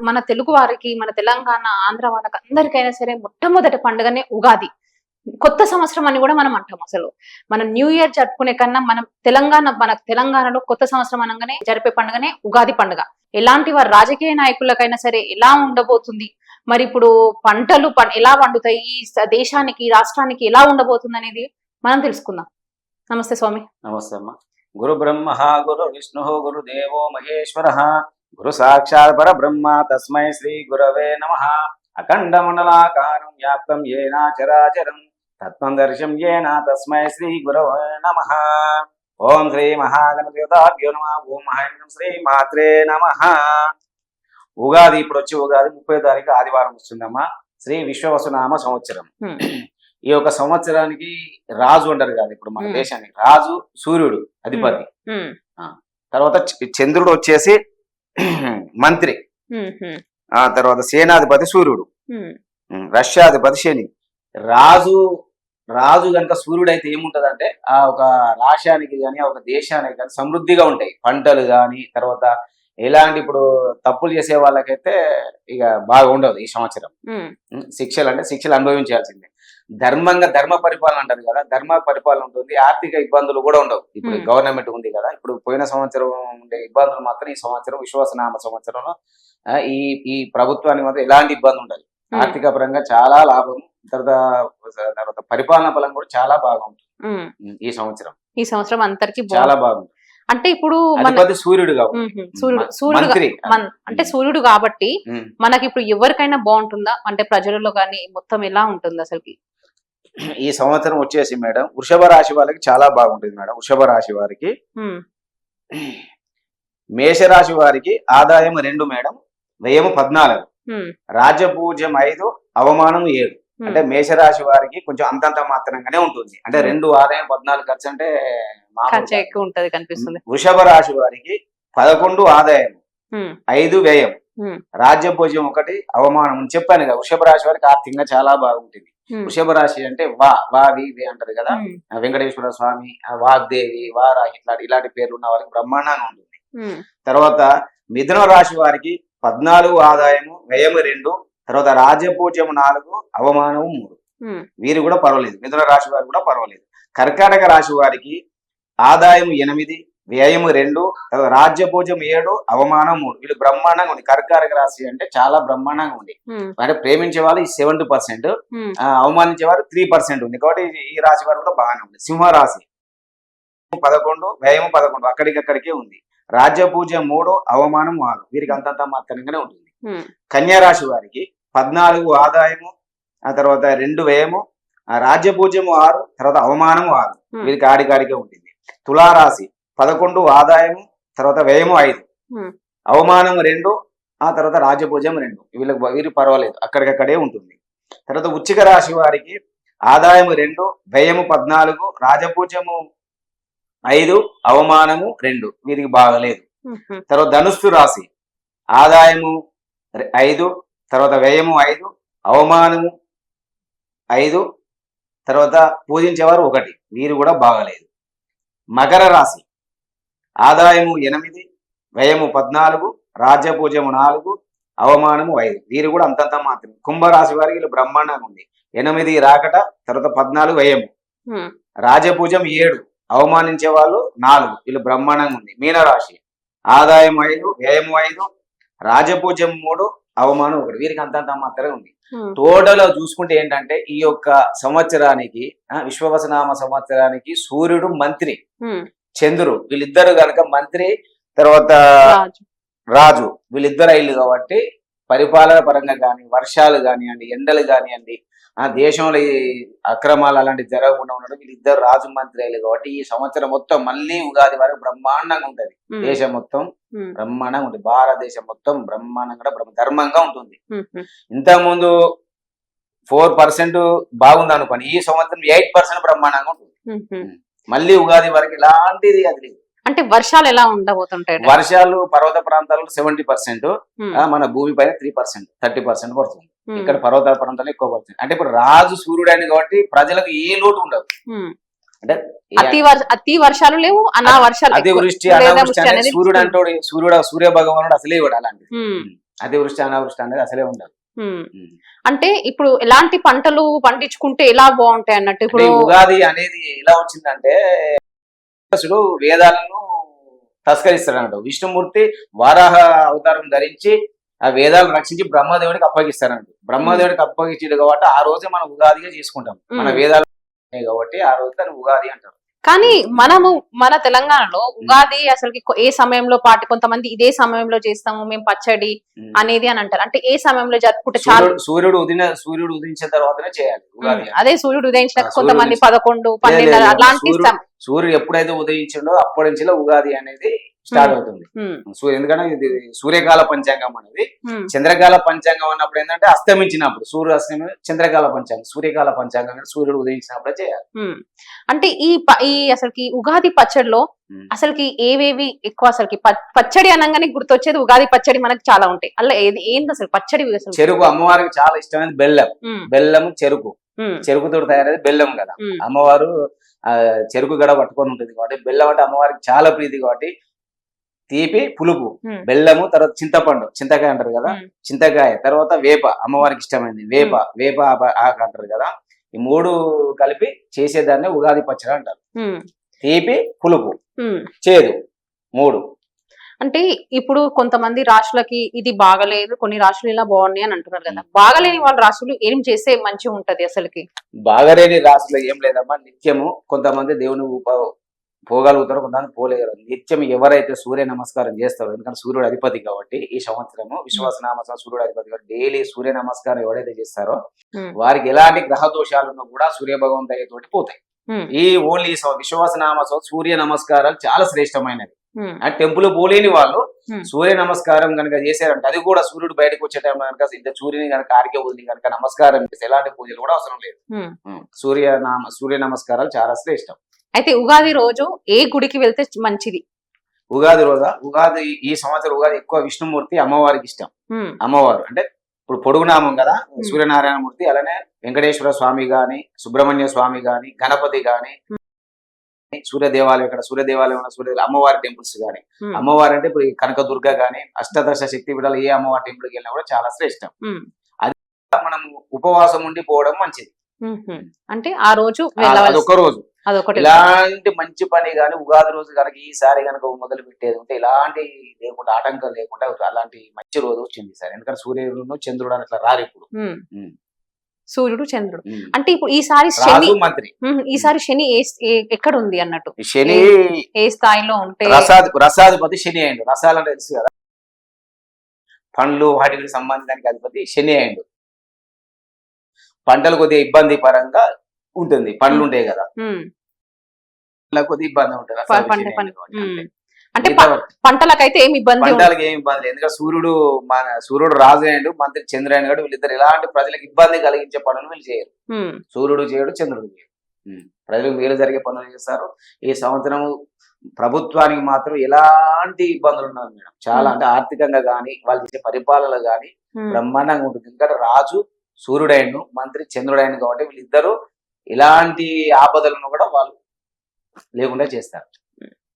మన తెలుగు వారికి, మన తెలంగాణ, ఆంధ్ర వాళ్ళకి అందరికైనా సరే మొట్టమొదటి పండుగనే ఉగాది. కొత్త సంవత్సరం అని కూడా మనం అంటాం. అసలు మనం న్యూ ఇయర్ జరుపుకునే కన్నా మన తెలంగాణలో కొత్త సంవత్సరం అనగానే జరిపే పండుగనే ఉగాది పండుగ. ఎలాంటి వారు రాజకీయ నాయకులకైనా సరే ఎలా ఉండబోతుంది, మరి ఇప్పుడు పంటలు ఎలా పండుతాయి, ఈ దేశానికి రాష్ట్రానికి ఎలా ఉండబోతుంది అనేది మనం తెలుసుకుందాం. నమస్తే స్వామి. నమస్తే అమ్మ. గురు బ్రహ్మ గురు విష్ణు గురు దేవో మహేశ్వర గురు సాక్షాత్ పరబ్రహ్మ తస్మై శ్రీ గురవే నమః. అఖండ మండలాకారం వ్యాప్తం ఏన చరాచరం తత్వం దర్శం ఏన తస్మై శ్రీ గురవే నమః. ఓం శ్రీ మహాగణపతిభ్యో నమః. ఓం మహాం శ్రీ మాత్రే నమః. ఉగాది ఇప్పుడు వచ్చి ఉగాది 30వ తారీఖు ఆదివారం వస్తుందమ్మా. శ్రీ విశ్వవసునామ సంవత్సరం. ఈ యొక్క సంవత్సరానికి రాజు అంటారు కదా ఇప్పుడు మన దేశానికి. రాజు సూర్యుడు అధిపతి, తర్వాత చంద్రుడు వచ్చేసి మంత్రి, ఆ తర్వాత సేనాధిపతి సూర్యుడు, రష్యాధిపతి శని. రాజు కనుక సూర్యుడు అయితే ఏముంటదంటే ఆ ఒక రాష్ట్రానికి కానీ ఒక దేశానికి కానీ సమృద్ధిగా ఉంటాయి పంటలు కానీ. తర్వాత ఎలాంటి ఇప్పుడు తప్పులు చేసే వాళ్ళకైతే ఇక బాగా ఉండదు ఈ సంవత్సరం. శిక్షలు అనుభవించాల్సిందే. ధర్మ పరిపాలన అంటారు కదా, ధర్మ పరిపాలన ఉంటుంది. ఆర్థిక ఇబ్బందులు కూడా ఉండవు. ఇప్పుడు గవర్నమెంట్ ఉంది కదా, ఇప్పుడు పోయిన సంవత్సరం ఉండే ఇబ్బందులు మాత్రం ఈ సంవత్సరం విశ్వాసనామ సంవత్సరంలో ఈ ప్రభుత్వానికి మాత్రం ఎలాంటి ఇబ్బంది ఉండదు. ఆర్థిక పరంగా చాలా లాభం, తర్వాత పరిపాలన బలం కూడా చాలా బాగుంటుంది ఈ సంవత్సరం అందరికి చాలా బాగుంటుంది. అంటే ఇప్పుడు సూర్యుడు అంటే సూర్యుడు కాబట్టి మనకి ఇప్పుడు ఎవరికైనా బాగుంటుందా అంటే ప్రజలలో కానీ మొత్తం ఎలా ఉంటుంది అసలుకి? ఈ సంవత్సరం వచ్చేసి మేడం వృషభ రాశి వాళ్ళకి చాలా బాగుంటుంది మేడం. వృషభ రాశి వారికి, మేషరాశి వారికి ఆదాయం 2 మేడం, వ్యయం 14, రాజ్యపూజ్యం 5, అవమానం 7. అంటే మేషరాశి వారికి కొంచెం అంతంత మాత్రంగానే ఉంటుంది. అంటే 2 ఆదాయం 14 ఖర్చు అంటే ఎక్కువ ఉంటది కనిపిస్తుంది. వృషభ రాశి వారికి 11 ఆదాయం, 5 వ్యయం, రాజ్యపూజ్యం 1, అవమానం. చెప్పాను కదా వృషభ రాశి వారికి ఆర్థికంగా చాలా బాగుంటుంది. వృషభ రాశి అంటే వే అంటారు కదా, వెంకటేశ్వర స్వామి, వాగ్దేవి, వారాహి ఇలాంటి పేర్లు ఉన్న వారికి బ్రహ్మాండంగా ఉంటుంది. తర్వాత మిథున రాశి వారికి 14 ఆదాయము, వ్యయము 2, తర్వాత రాజ్యపూజ్యం 4, అవమానం 3. వీరు కూడా పర్వాలేదు, మిథున రాశి వారు కూడా పర్వాలేదు. కర్కాటక రాశి వారికి ఆదాయం 8, వ్యయము 2, తర్వాత రాజ్యపూజ్యం 7, అవమానం 3. వీళ్ళు బ్రహ్మాండంగా ఉంది. కర్కాటక రాశి అంటే చాలా బ్రహ్మాండంగా ఉంది. అంటే ప్రేమించే వాళ్ళు 70%, అవమానించే వారు 3% ఉంది. కాబట్టి ఈ రాశి వారు కూడా బాగానే ఉంది. సింహరాశి 11, వ్యయము 11, అక్కడికక్కడికే ఉంది. రాజ్యపూజ్యం 3, అవమానం 6. వీరికి అంతంత మాత్రంగానే ఉంటుంది. కన్యా రాశి వారికి 14 ఆదాయము, ఆ తర్వాత 2 వ్యయము, రాజ్యపూజ్యము 6, తర్వాత అవమానము 6. వీరికి ఆడికాడికే ఉంటుంది. తులారాశి 11 ఆదాయము, తర్వాత వ్యయము 5, అవమానం 2, ఆ తర్వాత రాజ్యపూజ్యం 2. వీరు పర్వాలేదు, అక్కడికక్కడే ఉంటుంది. తర్వాత వృశ్చిక రాశి వారికి ఆదాయము 2, వ్యయము 14, రాజపూజ్యము 5, అవమానము 2. వీరికి బాగలేదు. తర్వాత ధనుస్సు రాశి ఆదాయము 5, తర్వాత వ్యయము 5, అవమానము 5, తర్వాత పూజించేవారు 1. వీరు కూడా బాగలేదు. మకర రాశి ఆదాయము 8, వ్యయము 14, రాజ్యపూజ్యము 4, అవమానము 5. వీరు కూడా అంతంత మాత్రమే. కుంభరాశి వారికి వీళ్ళు బ్రహ్మాండంగా ఉంది. 8 రాకట, తర్వాత 14 వ్యయము, రాజపూజ్యం 7, అవమానించే వాళ్ళు 4. వీళ్ళు బ్రహ్మాండంగా ఉంది. మీనరాశి ఆదాయం 5, వ్యయము 5, రాజపూజ్యం 3, అవమానం 1. వీరికి అంతంత మాత్రమే ఉంది. టోటల్ చూసుకుంటే ఏంటంటే ఈ యొక్క సంవత్సరానికి విశ్వవసనామ సంవత్సరానికి సూర్యుడు మంత్రి, చంద్రుడు వీళ్ళిద్దరు కనుక మంత్రి, తర్వాత రాజు వీళ్ళిద్దరు అయ్యారు. కాబట్టి పరిపాలన పరంగా కానీ, వర్షాలు కానివ్వండి, ఎండలు కానివ్వండి, ఆ దేశంలో ఈ అక్రమాలు అలాంటివి జరగకుండా ఉండడం వీళ్ళిద్దరు రాజు మంత్రి అయ్యారు. కాబట్టి ఈ సంవత్సరం మొత్తం మళ్ళీ ఉగాది వరకు బ్రహ్మాండంగా ఉంటది. దేశం మొత్తం బ్రహ్మాండంగా ఉంటుంది. భారతదేశం మొత్తం బ్రహ్మాండంగా ధర్మంగా ఉంటుంది. ఇంతకుముందు 4% బాగుంది అనుకోండి, ఈ సంవత్సరం 8% బ్రహ్మాండంగా ఉంటుంది. మళ్ళీ ఉగాది వరకు ఇలాంటిది అది లేదు. అంటే వర్షాలు ఎలా ఉండబోతుంటాయి? వర్షాలు పర్వత ప్రాంతాల్లో 70%, మన భూమి పైన 3%, 30% పడుతుంది. ఇక్కడ పర్వత ప్రాంతాలు ఎక్కువ పడుతుంది. అంటే ఇప్పుడు రాజు సూర్యుడు అని కాబట్టి ప్రజలకు ఏ లోటు ఉండదు. అంటే అతి వర్షాలు లేవు, అతివృష్టి అనావృష్టి అనేది సూర్యుడు అంటోడు, సూర్య భగవానుడు అసలే ఇవ్వడు అలాంటిది. అతివృష్టి అనావృష్టి అనేది అసలే ఉండదు. అంటే ఇప్పుడు ఎలాంటి పంటలు పండించుకుంటే ఎలా బాగుంటాయి అన్నట్టు ఇప్పుడు ఉగాది అనేది ఎలా వచ్చిందంటే వేదాలను తస్కరిస్తాడు. విష్ణుమూర్తి వారాహ అవతారం ధరించి ఆ వేదాలను రక్షించి బ్రహ్మదేవుడికి అప్పగిస్తారంట. బ్రహ్మదేవుడికి అప్పగించాడు కాబట్టి ఆ రోజే మనం ఉగాదిగా చేసుకుంటాం. మన వేదాలు కాబట్టి ఆ రోజు దాన్ని ఉగాది అంటారు. కానీ మనము మన తెలంగాణలో ఉగాది అసలుకి ఏ సమయంలో కొంతమంది ఇదే సమయంలో చేస్తాము మేము పచ్చడి అనేది అని అంటారు. అంటే ఏ సమయంలో జరుపుకుంటే చాలా సూర్యుడు ఉదయించిన తర్వాతనే చేయాలి ఉగాది. అదే సూర్యుడు ఉదయించిన కొంతమంది 11, 12 అలాంటి సూర్యుడు ఎప్పుడైతే ఉదయించిండో అప్పటి నుంచి ఉగాది అనేది స్టార్ట్ అవుతుంది. ఎందుకంటే ఇది సూర్యకాల పంచాంగం అనేది. చంద్రకాల పంచాంగం అన్నప్పుడు ఏంటంటే అస్తమించినప్పుడు సూర్యుడు అస్తమి చంద్రకాల పంచాంగం. సూర్యకాల పంచాంగం అంటే సూర్యుడు ఉదయించినప్పుడే చేయాలి. అంటే ఈ అసలుకి ఉగాది పచ్చడిలో అసలుకి ఏవేవి ఎక్కువ అసలుకి పచ్చడి అనగానే గుర్తొచ్చేది ఉగాది పచ్చడి మనకి చాలా ఉంటాయి. అలా ఏంది అసలు పచ్చడి? చెరుకు అమ్మవారికి చాలా ఇష్టమైనది బెల్లం చెరుకుతో తయారైతే బెల్లం కదా. అమ్మవారు చెరుకు గడ పట్టుకొని ఉంటుంది కాబట్టి బెల్లం అంటే అమ్మవారికి చాలా ప్రీతి కాబట్టి తీపి పులుపు బెల్లము, తర్వాత చింతకాయ అంటారు కదా, చింతకాయ, తర్వాత వేప అమ్మవారికి ఇష్టమైంది వేప ఆకు అంటారు కదా. ఈ 3 కలిపి చేసేదాన్ని ఉగాది పచ్చడి అంటారు. తీపి పులుపు చేదు 3. అంటే ఇప్పుడు కొంతమంది రాష్ట్రాలకి ఇది బాగలేదు, కొన్ని రాష్ట్రాలు ఇలా బాగున్నాయి అని అంటున్నారు కదా. బాగలేని వాళ్ళ రాష్ట్రాలు ఏం చేస్తే మంచిగా ఉంటది? అసలుకి బాగలేని రాష్ట్రాలు ఏం లేదమ్మా. నిత్యము కొంతమంది దేవుని పోగలుగుతారు, కొంతమంది పోలేరు. నిత్యం ఎవరైతే సూర్య నమస్కారం చేస్తారో, ఎందుకంటే సూర్యుడు అధిపతి కాబట్టి ఈ సంవత్సరము విశ్వాసనామ సూర్యుడు అధిపతి కాబట్టి డైలీ సూర్య నమస్కారం ఎవరైతే చేస్తారో వారికి ఎలాంటి గ్రహ దోషాలున్నా కూడా సూర్య భగవంతు దయతోటి పోతాయి. ఈ ఓన్లీ విశ్వాసనామ సూర్య నమస్కారాలు చాలా శ్రేష్టమైనది. టెంపుల్ పోలేని వాళ్ళు సూర్య నమస్కారం కనుక చేశారంటే, అది కూడా సూర్యుడు బయటకు వచ్చే టైంలో కనుక ఇంత సూర్యుని కనుక ఆరికే వదిలి కనుక నమస్కారం చేస్తే ఎలాంటి పూజలు కూడా అవసరం లేదు. సూర్య నమస్కారాలు చాలా శ్రేష్టం. అయితే ఉగాది రోజు ఏ గుడికి వెళ్తే మంచిది? ఉగాది రోజా? ఈ సంవత్సరం ఉగాది ఎక్కువ విష్ణుమూర్తి అమ్మవారికి ఇష్టం. అమ్మవారు అంటే ఇప్పుడు పొడుగునామం కదా సూర్యనారాయణ మూర్తి, అలానే వెంకటేశ్వర స్వామి గాని, సుబ్రహ్మణ్య స్వామి గాని, గణపతి గాని, సూర్య దేవాలయం అమ్మవారి టెంపుల్స్ గాని. అమ్మవారి అంటే ఇప్పుడు కనకదుర్గ గాని, అష్టదశ శక్తి పీఠాలు ఏ అమ్మవారి టెంపుల్కి వెళ్ళినా కూడా చాలా శ్రేష్టం. అది మనం ఉపవాసం ఉండి పోవడం మంచిది. అంటే ఆ రోజు అదొక రోజు ఇలాంటి మంచి పని గాని ఉగాది రోజు కనుక ఈసారి కనుక మొదలు పెట్టేది ఉంటే ఇలాంటి లేకుండా ఆటంకం లేకుండా అలాంటి మంచి రోజు వచ్చింది సార్. ఎందుకంటే సూర్యుడు చంద్రుడు అని అట్లా రారు ఇప్పుడు. సూర్యుడు చంద్రుడు అంటే ఇప్పుడు ఈసారి శని మంత్రి, ఈసారి శని ఎక్కడ ఉంది అన్నట్టు? శని ఏ స్థాయిలో ఉంటే? రసాధిపతి శని అయ్యిండు. రసాలు అంటే తెలుసు కదా, పండ్లు వాటికి సంబంధించడానికి అధిపతి శని అయ్యిండు. పంటలు కొద్దిగా ఇబ్బంది పరంగా ఉంటుంది. పండ్లు ఉంటాయి కదా, కొద్దిగా ఇబ్బంది ఉంటుంది. అంటే పంటలకైతే ఏమి ఇబ్బంది? పంటలకు ఏమి ఇబ్బంది లేదు. ఎందుకంటే సూర్యుడు రాజు అయ్యాడు, మంత్రి చంద్రుడు అయ్యాడు. వీళ్ళిద్దరు ఎలాంటి ప్రజలకు ఇబ్బంది కలిగించే పనులు వీళ్ళు చేయరు. సూర్యుడు చేయడు, చంద్రుడు చేయడు. ప్రజలకు మేలు జరిగే పనులు చేస్తారు. ఈ సంవత్సరం ప్రభుత్వానికి మాత్రం ఎలాంటి ఇబ్బందులు ఉన్నారు మేడం. చాలా అంటే ఆర్థికంగా గాని వాళ్ళు చేసే పరిపాలన గాని బ్రహ్మాండంగా ఉంటుంది. ఎందుకంటే రాజు సూర్యుడైండు, మంత్రి చంద్రుడైండు కాబట్టి వీళ్ళిద్దరూ ఇలాంటి ఆపదలను కూడా వాళ్ళు లేకుండా చేస్తారు.